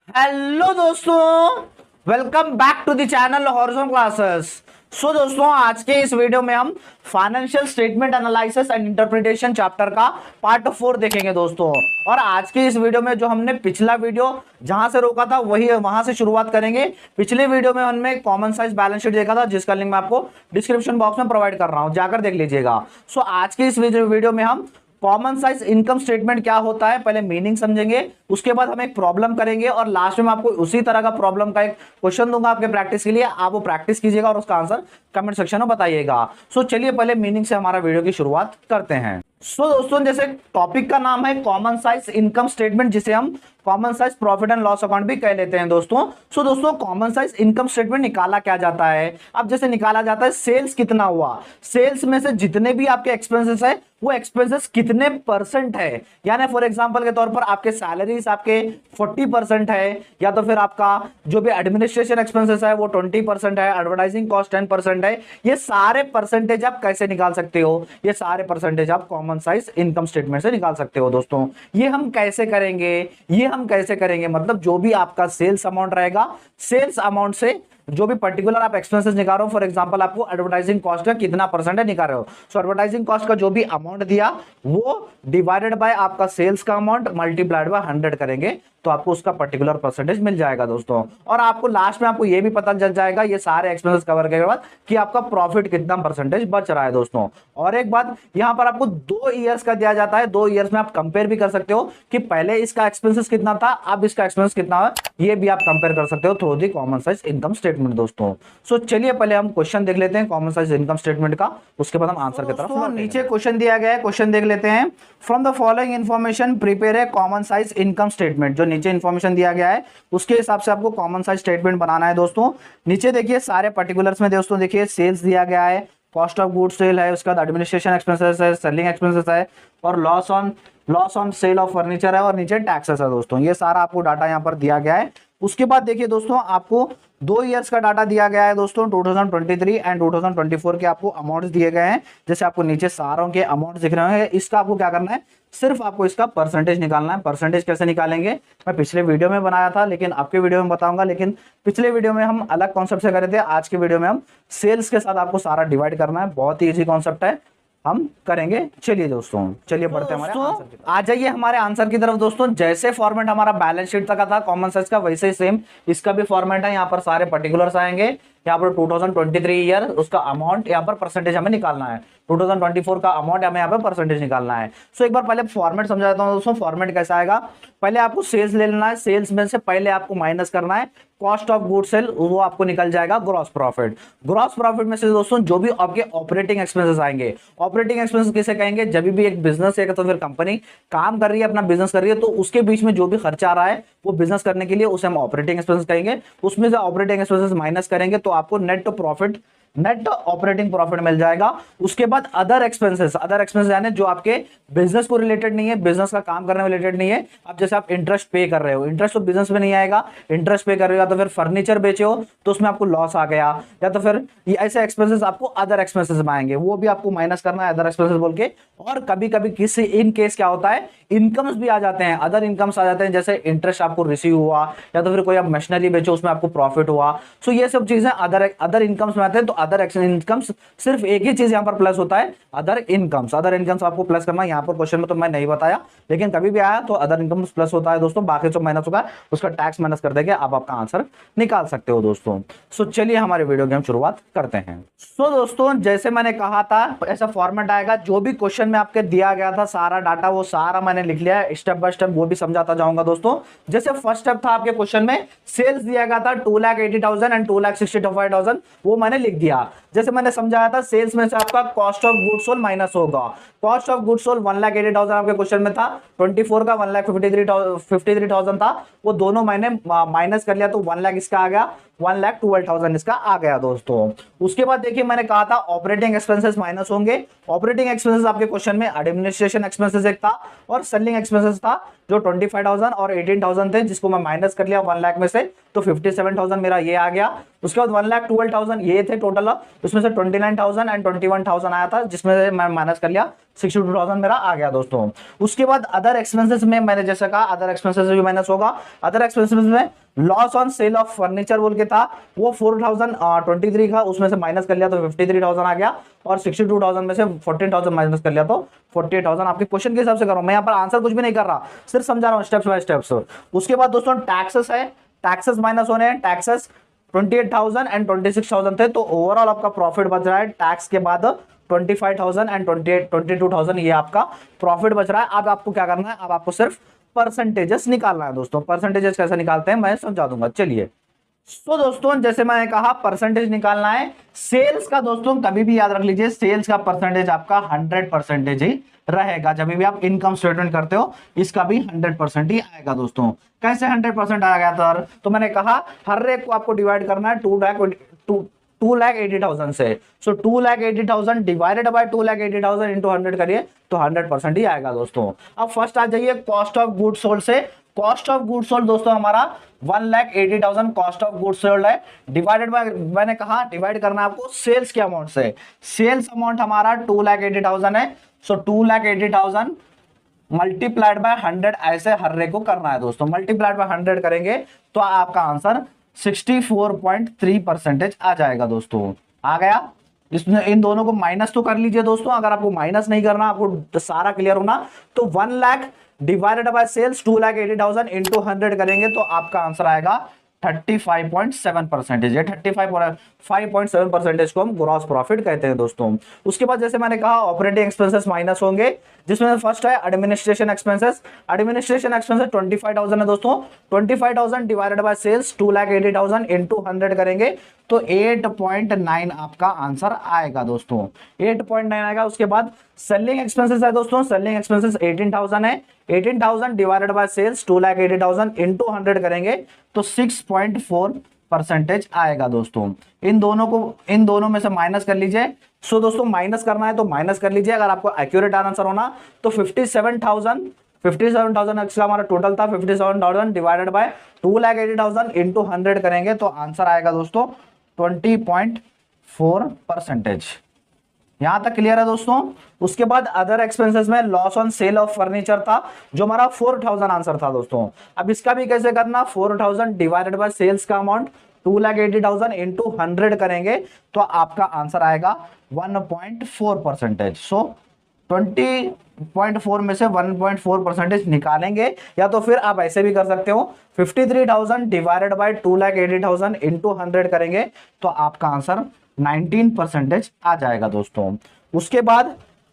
Hello दोस्तों, welcome back to the channel Horizon Classes. So दोस्तों, आज के इस वीडियो में हम financial statement analysis and interpretation chapter का पार्ट 4 देखेंगे दोस्तों। और आज के इस वीडियो में जो हमने पिछला वीडियो जहां से रोका था वही वहां से शुरुआत करेंगे। पिछले वीडियो में हमने कॉमन साइज बैलेंस शीट देखा था, जिसका लिंक मैं आपको डिस्क्रिप्शन बॉक्स में प्रोवाइड कर रहा हूं, जाकर देख लीजिएगा। सो आज के इस वीडियो में हम कॉमन साइज इनकम स्टेटमेंट क्या होता है, पहले मीनिंग समझेंगे, उसके बाद हम एक प्रॉब्लम करेंगे और लास्ट में आपको उसी तरह का प्रॉब्लम का एक क्वेश्चन दूंगा आपके प्रैक्टिस के लिए। आप वो प्रैक्टिस कीजिएगा और उसका आंसर कमेंट सेक्शन में बताइएगा। सो चलिए पहले मीनिंग से हमारा वीडियो की शुरुआत करते हैं। सो दोस्तों, जैसे टॉपिक का नाम है कॉमन साइज इनकम स्टेटमेंट, जिसे हम common size profit and loss account भी कह लेते हैं दोस्तों। सो दोस्तों, कॉमन साइज इनकम स्टेटमेंट निकाला क्या जाता है। अब जैसे निकाला जाता है सेल्स कितना हुआ, सेल्स में से जितने भी आपके एक्सपेंसेस है वो एक्सपेंसेस कितने परसेंट है। यानी फॉर एग्जांपल के तौर पर आपके सैलरीज आपके 40% है, या तो फिर आपका जो भी एडमिनिस्ट्रेशन एक्सपेंसेस है वो 20% है, एडवर्टाइजिंग कॉस्ट 10% है। ये सारे परसेंटेज आप कैसे निकाल सकते हो, ये सारे परसेंटेज आप कॉमन साइज इनकम स्टेटमेंट से निकाल सकते हो दोस्तों। ये हम कैसे करेंगे, मतलब जो भी आपका सेल्स अमाउंट रहेगा, सेल्स अमाउंट से जो भी पर्टिकुलर आप एक्सपेंसेस निकाल रहे हो, फॉर एग्जांपल आपको एडवर्टाइजिंग कॉस्ट का कितना परसेंट निकाल रहे हो, सो एडवर्टाइजिंग कॉस्ट का जो भी अमाउंट दिया वो डिवाइडेड बाय आपका सेल्स का अमाउंट मल्टीप्लाइड बाय 100 करेंगे तो आपको उसका पर्टिकुलर परसेंटेज मिल जाएगा दोस्तों। और आपको लास्ट में आपको ये भी पता चल जाएगा ये सारे एक्सपेंसेस कवर करने के बाद कि आपका प्रॉफिट कितना परसेंटेज बच रहा है दोस्तों। और एक बात यहां पर आपको 2 ईयर्स का दिया जाता है, 2 ईयर्स में आप कंपेयर भी कर सकते हो कि पहले इसका एक्सपेंसेस कितना था, अब इसका एक्सपेंस कितना है, ये भी आप कंपेयर कर सकते हो through the common size income statement दोस्तों। सो चलिए पहले हम क्वेश्चन देख लेते हैं कॉमन साइज इनकम स्टेटमेंट का, उसके बाद हम आंसर की तरफ नीचे क्वेश्चन दिया गया है, क्वेश्चन देख लेते हैं। From the following information prepare a common size income statement. जो नीचे इन्फॉर्मेशन दिया गया है उसके हिसाब से आपको कॉमन साइज स्टेटमेंट बनाना है दोस्तों। नीचे देखिए सारे पर्टिकुलर्स में दोस्तों, देखिए सेल्स दिया गया है, कॉस्ट ऑफ गुड्स सेल है, उसके बाद एडमिनिस्ट्रेशन एक्सपेंसेस है, सेलिंग एक्सपेंसेस है, और loss on sale of furniture है, और नीचे टैक्सेस है दोस्तों। ये सारा आपको डाटा यहाँ पर दिया गया है। उसके बाद देखिए दोस्तों, आपको 2 ईयर्स का डाटा दिया गया है दोस्तों, 2023 एंड 2024 के आपको अमाउंट्स दिए गए हैं। जैसे आपको नीचे सारों के अमाउंट्स दिख रहे हैं, इसका आपको क्या करना है, सिर्फ आपको इसका परसेंटेज निकालना है। परसेंटेज कैसे निकालेंगे मैं पिछले वीडियो में बनाया था, लेकिन आपके वीडियो में बताऊंगा। लेकिन पिछले वीडियो में हम अलग कॉन्सेप्ट से कर रहे थे, आज के वीडियो में हम सेल्स के साथ आपको सारा डिवाइड करना है। बहुत ही इजी कॉन्सेप्ट है, हम करेंगे। चलिए दोस्तों, चलिए बढ़ते हैं हमारे आंसर की तरफ। आ जाइए हमारे आंसर की तरफ दोस्तों। जैसे फॉर्मेट हमारा बैलेंस शीट का था कॉमन साइज का, वैसे ही सेम इसका भी फॉर्मेट है। यहाँ पर सारे पर्टिकुलर्स आएंगे, यहाँ पर 2023 ईयर उसका अमाउंट, यहाँ पर परसेंटेज हमें निकालना है, 2024 का अमाउंट हमें यहाँ पर परसेंटेज निकालना है। सो एक बार पहले फॉर्मेट समझा देता हूँ दोस्तों। फॉर्मेट कैसा आएगा, पहले आपको सेल्स ले लेना है, सेल्स में से पहले आपको माइनस करना है कॉस्ट ऑफ गुड सेल, वो आपको निकल जाएगा ग्रॉस प्रॉफिट। ग्रॉस प्रॉफिट में से दोस्तों जो भी आपके ऑपरेटिंग एक्सपेंसेस आएंगे, ऑपरेटिंग एक्सपेंसेस किसे कहेंगे, जब भी एक बिजनेस है तो फिर कंपनी काम कर रही है, अपना बिजनेस कर रही है, तो उसके बीच में जो भी खर्चा आ रहा है वो बिजनेस करने के लिए, उसे हम ऑपरेटिंग एक्सपेंसेस कहेंगे। उसमें से ऑपरेटिंग एक्सपेंसेस माइनस करेंगे तो आपको नेट ऑपरेटिंग प्रॉफिट मिल जाएगा। उसके बाद अदर एक्सपेंसेस यानी जो आपके बिजनेस को रिलेटेड नहीं है, बिजनेस का काम करने में रिलेटेड नहीं है। अब जैसे आप इंटरेस्ट पे कर रहे हो, इंटरेस्ट तो बिजनेस में नहीं आएगा, इंटरेस्ट पे कर रहे हो, या तो फिर फर्नीचर बेचे हो तो उसमें आपको लॉस आ गया, या तो फिर ऐसे एक्सपेंसेस आपको अदर एक्सपेंसेस में आएंगे, वो भी आपको माइनस करना है अदर एक्सपेंसेस बोल के। और कभी कभी किसी इन केस क्या होता है, इनकम्स भी आ जाते हैं, अदर इनकम्स आ जाते हैं, जैसे इंटरेस्ट आपको रिसीव हुआ, या तो फिर कोई आप मशीनरी बेचो उसमें आपको प्रॉफिट हुआ। सो ये सब चीजें अदर इनकम्स में आते हैं। तो अदर इनकम्स सिर्फ एक ही चीज यहां पर प्लस होता है, अदर इनकम्स आपको प्लस करना। यहां पर क्वेश्चन में तो मैं नहीं बताया, लेकिन कभी भी आया तो अदर इनकम्स प्लस होता है दोस्तों, बाकी जो माइनस होगा उसका टैक्स माइनस कर देंगे, आप आपका आंसर निकाल सकते हो दोस्तों। सो चलिए हमारे वीडियो की हम शुरुआत करते हैं। सो दोस्तों, जैसे मैंने कहा था ऐसा फॉर्मेट आएगा, जो भी क्वेश्चन में आपके दिया गया था सारा डाटा वो सारा मैंने लिख लिया है, स्टेप बाय स्टेप वो भी समझाता जाऊंगा दोस्तों। जैसे फर्स्ट स्टेप था आपके क्वेश्चन में, सेल्स दिया गया था 2,80,000 एंड 2,65,000, वो मैंने लिख दिया। जैसे मैंने समझाया था सेल्स में से आपका cost of goods sold minus होगा। कॉस्ट ऑफ गुड्स सोल्ड 1,80,000 आपके क्वेश्चन में था, 24 का 1,53,000 था, वो दोनों मैंने माइनस कर लिया तो 1 लाख इसका आ गया, 1,12,000 इसका आ गया दोस्तों। उसके बाद देखिए मैंने कहा था ऑपरेटिंग एक्सपेंसेस माइनस होंगे। ऑपरेटिंग एक्सपेंसेस आपके क्वेश्चन में एडमिनिस्ट्रेशन एक्सपेंसेस एक था और सेलिंग एक्सपेंसेस था, जो 25,000 और 18,000 थे, जिसको मैं माइनस कर लिया 1 लाख में से, तो 57,000 मेरा ये आ गया। उसके बाद 1,12,000 ये थे टोटल टोटल, उसमें से 29,000 एंड 21,000 आया था, जिसमें से मैं माइनस कर लिया, 62,000 मेरा आ गया दोस्तों। उसके बाद अदर एक्सपेंसेस में मैंने जैसे कहा अदर एक्सपेंसेस भी माइनस होगा। अदर एक्सपेंसेस में loss on sale of furniture बोल के था, वो 4,023 का, उसमें से माइनस कर लिया तो 53,000 आ गया, और 62,000 में से 14,000 माइनस कर लिया तो 48,000। आपके क्वेश्चन के हिसाब से कर रहा हूं मैं, यहाँ पर आंसर कुछ भी नहीं कर रहा, सिर्फ समझा रहा हूँ स्टेप्स बाय स्टेप्स। उसके बाद दोस्तों टैक्सेस है, टैक्सेस माइनस होने हैं, टैक्सेस 28,000 एंड 26,000 थे, तो ओवरऑल आपका प्रॉफिट बच रहा है टैक्स के बाद 25,000 एंड 22,000, ये आपका प्रॉफिट बच रहा है। अब आपको क्या करना है, अब आपको सिर्फ परसेंटेजेस निकालना है दोस्तों। परसेंटेजेस कैसे निकालते हैं मैं समझा दूंगा, चलिए। तो दोस्तों जैसे मैंने कहा परसेंटेज निकालना है सेल्स का, दोस्तों कभी भी याद रख लीजिए सेल्स का परसेंटेज आपका 100% ही रहेगा। जब भी आप इनकम स्टेटमेंट करते हो इसका भी 100% ही आएगा दोस्तों। कैसे 100% आ गया सर, तो मैंने कहा हर एक को आपको डिवाइड करना है 2,80,000 से। सो 2,80,000 डिवाइडेड बाय 2,80,000 इंटू 100 करिए तो 100% ही आएगा दोस्तों। अब फर्स्ट आ जाइए कॉस्ट ऑफ गुड सोल्ड से। कॉस्ट ऑफ गुड सोल्ड दोस्तों हमारा 1,80,000 कॉस्ट ऑफ गुड सोल्ड है, डिवाइडेड बाय, मैंने कहा डिवाइड करना है आपको सेल्स के अमाउंट से। सेल्स अमाउंट हमारा 2,80,000 है, सो 2,80,000 मल्टीप्लाइड बाय 100, ऐसे हर एक को करना है दोस्तों। मल्टीप्लाइड बाय 100 करेंगे तो आपका आंसर 64.3% आ जाएगा दोस्तों। आ गया, इसमें इन दोनों को माइनस तो कर लीजिए दोस्तों। अगर आपको माइनस नहीं करना, आपको सारा क्लियर होना, तो 1 lakh divided by sales 2,80,000 into 100 करेंगे तो आपका आंसर आएगा 35.7%। ये 35.7% को हम ग्रॉस प्रॉफिट कहते हैं दोस्तों। उसके बाद जैसे मैंने कहा ऑपरेटिंग एक्सपेंसेस माइनस होंगे, जिसमें फर्स्ट है एडमिनिस्ट्रेशन एक्सपेंसेस। एडमिनिस्ट्रेशन एक्सपेंसेस 25,000 है दोस्तों। 25,000 डिवाइडेड बाय सेल्स 2,80,000 इंटू 100 करेंगे तो 8.9 आपका आंसर आएगा दोस्तों। 8.9 आएगा। उसके बाद सेलिंग एक्सपेंसेस है दोस्तों। सेलिंग एक्सपेंसेस 18,000 है। 18,000 डिवाइडेड बाय सेल्स 2,80,000 इंटू 100 करेंगे तो 6.4% आएगा दोस्तों। इन दोनों में से माइनस कर लीजिए। सो दोस्तों माइनस करना है तो माइनस कर लीजिए। अगर आपको एक्यूरेट आंसर होना तो 57,000 एक्स्ट्रा हमारा टोटल था, 57,000 डिवाइडेड बाय 2,80,000 इंटू 100 करेंगे तो आंसर आएगा दोस्तों 20.4%। यहां तक क्लियर है दोस्तों। उसके बाद अदर एक्सपेंसेस में loss on sale of furniture था, जो हमारा 4,000 आंसर था दोस्तों। अब इसका भी कैसे करना, 4,000 डिवाइडेड बाय सेल्स का अमाउंट 2,80,000 इंटू 100 करेंगे तो आपका आंसर आएगा 1.4%। सो 20.4 में से 1.4% निकालेंगे, या तो फिर आप ऐसे भी कर सकते हो 53,000 डिवाइडेड बाय 2,80,000 इंटू 100 करेंगे तो आपका आंसर 19% आ जाएगा दोस्तों। उसके बाद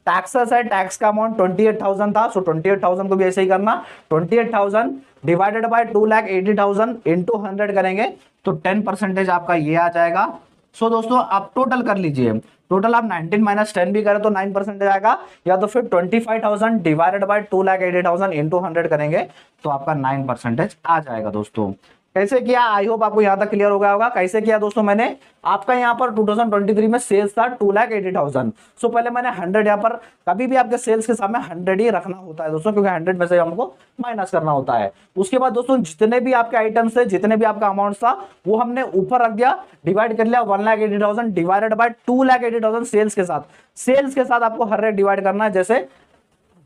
टैक्सेस है, टैक्स का अमाउंट 28,000 था, सो 28,000 को भी ऐसे ही करना, 28,000 डिवाइडेड बाय 2,80,000 इंटू 100 करेंगे तो 10% आपका ये आ जाएगा। सो दोस्तों आप टोटल कर लीजिए, टोटल आप 19 माइनस 10 भी करें तो 9% आएगा, या तो फिर 25,000 डिवाइडेड बाय 2,80,000 इंटू 100 करेंगे तो आपका 9% आ जाएगा दोस्तों। कैसे किया, आई होप आपको यहां तक क्लियर हो गया होगा। कैसे किया दोस्तों, मैंने आपका यहां पर 2023 में सेल्स था 2,80,000। सो पहले मैंने 100 यहां पर, कभी भी आपके सेल्स के सामने 100 ही रखना होता है दोस्तों, क्योंकि 100 में से हमको माइनस करना होता है। उसके बाद दोस्तों जितने भी आपके आइटम्स थे, जितने भी आपका अमाउंट था, वो हमने ऊपर रख दिया, डिवाइड कर लिया 1,80,000 डिवाइडेड बाय 2,80,000 सेल्स के साथ। सेल्स के साथ आपको हर रेट डिवाइड करना है, जैसे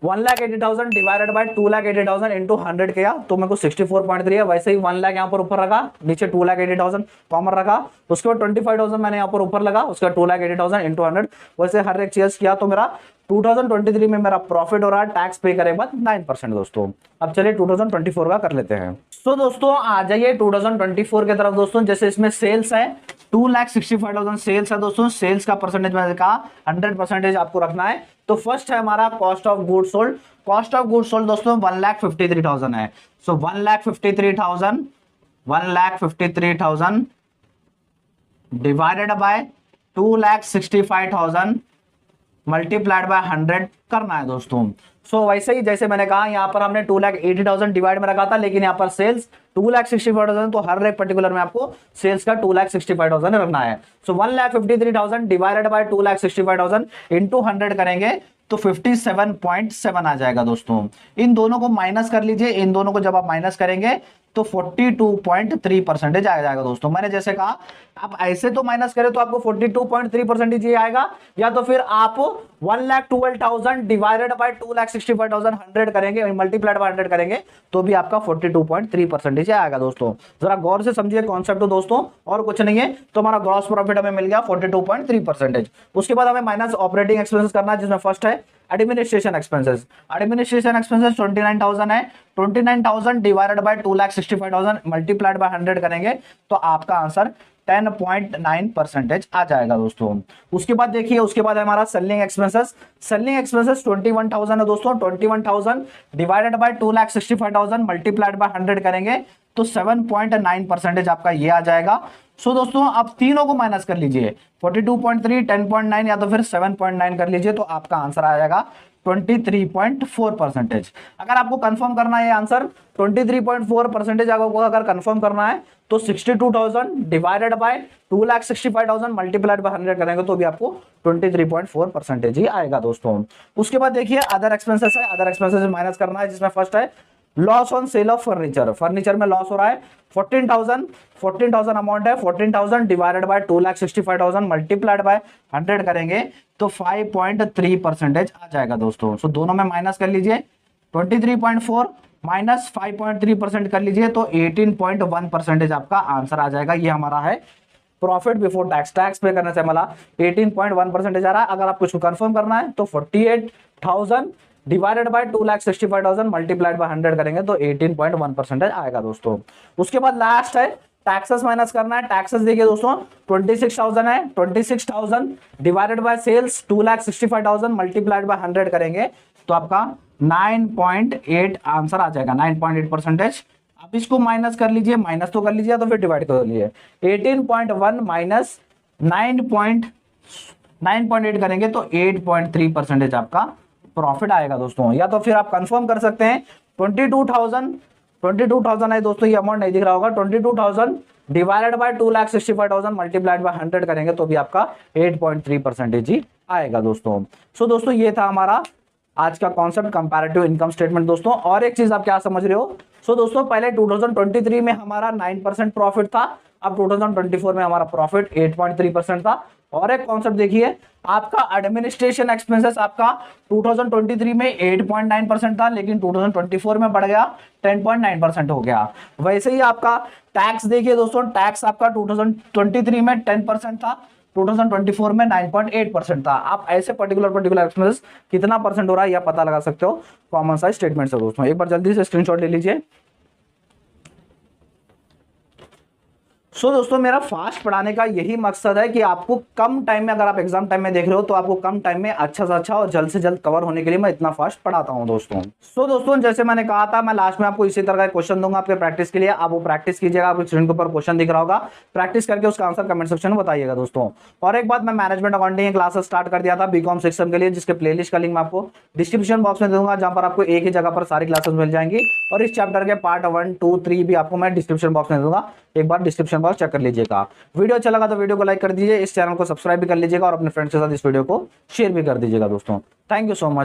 1,80,000 डिवाइडेड बाय 2,80,000 इंटू 100 किया तो मेरे को 64.3 है। वैसे ही 1 लाख यहाँ पर ऊपर रखा, नीचे 2,80,000 कॉमन रखा। उसके बाद 25,000 मैंने यहाँ पर ऊपर लगा, उसके बाद 2,80,000 इंटू 100, वैसे हर एक चीज किया तो मेरा 2023 में मेरा प्रॉफिट हो रहा है टैक्स पे करे बाद 9% दोस्तों। अब चलिए 2024 का कर लेते हैं। तो दोस्तों आ जाइए 2024 की तरफ दोस्तों। जैसे इसमें सेल्स है 2,65,000 सेल्स है दोस्तों। सेल्स का परसेंटेज मैंने कहा 100% आपको रखना है। तो फर्स्ट है हमारा cost of good sold. Cost of good sold दोस्तों 1,53,000 है। सो 1,53,000 डिवाइडेड बाय 2,65,000 मल्टीप्लाइड बाय 100 करना है दोस्तों। सो वैसे ही जैसे मैंने कहा यहाँ पर हमने 2,80,000 डिवाइड में रखा था, लेकिन यहाँ पर सेल्स 2,65,000, तो हर एक पर्टिकुलर में आपको सेल्स का 2,65,000 रखना है। सो 1,53,000 डिवाइडेड बाय 2,65,000 इंटू 100 करेंगे तो 57.7 आ जाएगा दोस्तों। इन दोनों को माइनस कर लीजिए। इन दोनों को जब आप माइनस करेंगे तो 42.3% आ जाएगा दोस्तों। मैंने जैसे कहा आप ऐसे तो माइनस करें तो आपको 42.3% ही आएगा, या तो फिर आप 1,12,000 डिवाइडेड बाय 2,65,100 करेंगे, मल्टीप्लाइड बाय 100 करेंगे तो भी आपका 42.3% आएगा दोस्तों। जरा गौर से समझिए कॉन्सेप्ट दोस्तों, और कुछ नहीं है। तो हमारा ग्रॉस प्रॉफिट हमें मिल गया 42.3%। उसके बाद हमें माइनस ऑपरेटिंग एक्सपेंसेस करना है, जिसमें फर्स्ट है एडमिनिस्ट्रेशन एक्सपेंसेस। एडमिनिस्ट्रेशन एक्सपेंसेस 29,000 है, 29,000 डिवाइडेड बाय 2,65,000 मल्टीप्लाइड बाय 100 करेंगे तो आपका आंसर 10.9% आ जाएगा दोस्तों। उसके बाद देखिए, उसके बाद हमारा सेलिंग एक्सपेंसेस। सेलिंग एक्सपेंसेस 21,000 है दोस्तों, 21,000 डिवाइडेड बाय 2,65,000 मल्टीप्लाइड बाय 100 करेंगे तो 7.9% आपका ये आ जाएगा। सो दोस्तों आप तीनों को माइनस कर लीजिए, 42.3, 10.9 या तो फिर 7.9 कर लीजिए तो आपका आंसर आ जाएगा 23.4%। अगर आपको कंफर्म करना है आंसर 23.4% अगर कंफर्म करना है तो 62,000 डिवाइडेड बाय 2,65,000 मल्टीप्लाइड बाय 100 करेंगे तो भी आपको 23.4% ही आएगा दोस्तों। उसके बाद देखिए अदर एक्सपेंसेस है, अदर एक्सपेंसेस माइनस करना है, जिसमें फर्स्ट है loss on sale of furniture. Furniture में लॉस हो रहा है 14,000 अमाउंट है, 14,000 डिवाइडेड बाय 2,65,000 मल्टीप्लाइड बाय 100 करेंगे तो 5.3% आ जाएगा दोस्तों। सो दोनों में माइनस कर लीजिए, 23.4 माइनस 5.3% कर लीजिए तो 18.1% आपका आंसर आ जाएगा। ये हमारा है प्रॉफिट बिफोर टैक्स। टैक्स पे करने से हमारा 18.1% आ रहा है। अगर आपको इसको कंफर्म करना है तो 48,000 डिवाइडेड बाय 2,65,000 मल्टीप्लाइड बाय 100 करेंगे तो 18.1% आएगा दोस्तों। उसके बाद लास्ट है टैक्सेस माइनस करना है। टैक्सेस देखिए दोस्तों 26,000 है, 26,000 divided by sales 2,65,000 multiplied by 100 करेंगे तो आपका 9.8 आंसर आ जाएगा, 9.8%। आप इसको माइनस कर लीजिए, माइनस तो कर लीजिए तो फिर डिवाइड कर लीजिए, 18.1 माइनस 9.8 करेंगे तो 8.3% आपका प्रॉफिट आएगा दोस्तों। या तो फिर आप कंफर्म कर सकते हैं 22,000 है दोस्तों, ये अमाउंट नहीं दिख रहा होगा, 22,000 डिवाइडेड बाय 2,65,000 मल्टीप्लाइड बाय 100 करेंगे तो भी आपका 8.3% ही आएगा दोस्तों। सो दोस्तों ये था हमारा आज का कॉन्सेप्ट कंपैरेटिव इनकम स्टेटमेंट दोस्तों। और एक चीज आप क्या समझ रहे हो, सो दोस्तों पहले 2023 में हमारा 9% प्रॉफिट था, अब 2024 में हमारा प्रॉफिट 8.3% था। और एक कॉन्सेप्ट देखिए, आपका एडमिनिस्ट्रेशन एक्सपेंसेस आपका 2023 में 8.9% था, लेकिन 2024 में बढ़ गया 10.9% हो गया। वैसे ही आपका टैक्स देखिए दोस्तों, टैक्स आपका 2023 में 10% था, 2024 में 9.8% था। आप ऐसे पर्टिकुलर एक्सपेंसेस कितना परसेंट हो रहा है यह पता लगा सकते हो कॉमन साइज स्टेटमेंट से दोस्तों। एक बार जल्दी से स्क्रीनशॉट ले लीजिए। सो दोस्तों मेरा फास्ट पढ़ाने का यही मकसद है कि आपको कम टाइम में, अगर आप एग्जाम टाइम में देख रहे हो तो आपको कम टाइम में अच्छा से अच्छा और जल्द से जल्द कवर होने के लिए मैं इतना फास्ट पढ़ाता हूं दोस्तों। सो दोस्तों जैसे मैंने कहा था, मैं लास्ट में आपको इसी तरह का क्वेश्चन दूंगा आपके प्रैक्टिस के लिए, आप वो प्रैक्टिस कीजिएगा। आपके स्क्रीन के ऊपर क्वेश्चन दिख रहा होगा, प्रैक्टिस करके उसका आंसर कमेंट सेक्शन में बताइएगा दोस्तों। और एक बात, मैं मैनेजमेंट अकाउंटिंग क्लासेस स्टार्ट कर दिया था बीकॉम सेक्शन के लिए, जिसके प्लेलिस्ट का लिंक मैं आपको डिस्क्रिप्शन बॉक्स में दूंगा, जहां पर आपको एक ही जगह पर सारी क्लासेस मिल जाएंगी। और इस चैप्टर के पार्ट 1, 2, 3 भी आपको मैं डिस्क्रिप्शन बॉक्स में दूंगा, एक बार डिस्क्रिप्शन बॉक्स चेक कर लीजिएगा। वीडियो अच्छा लगा तो वीडियो को लाइक कर दीजिए, इस चैनल को सब्सक्राइब भी कर लीजिएगा और अपने फ्रेंड्स के साथ इस वीडियो को शेयर भी कर दीजिएगा दोस्तों। Thank you so much.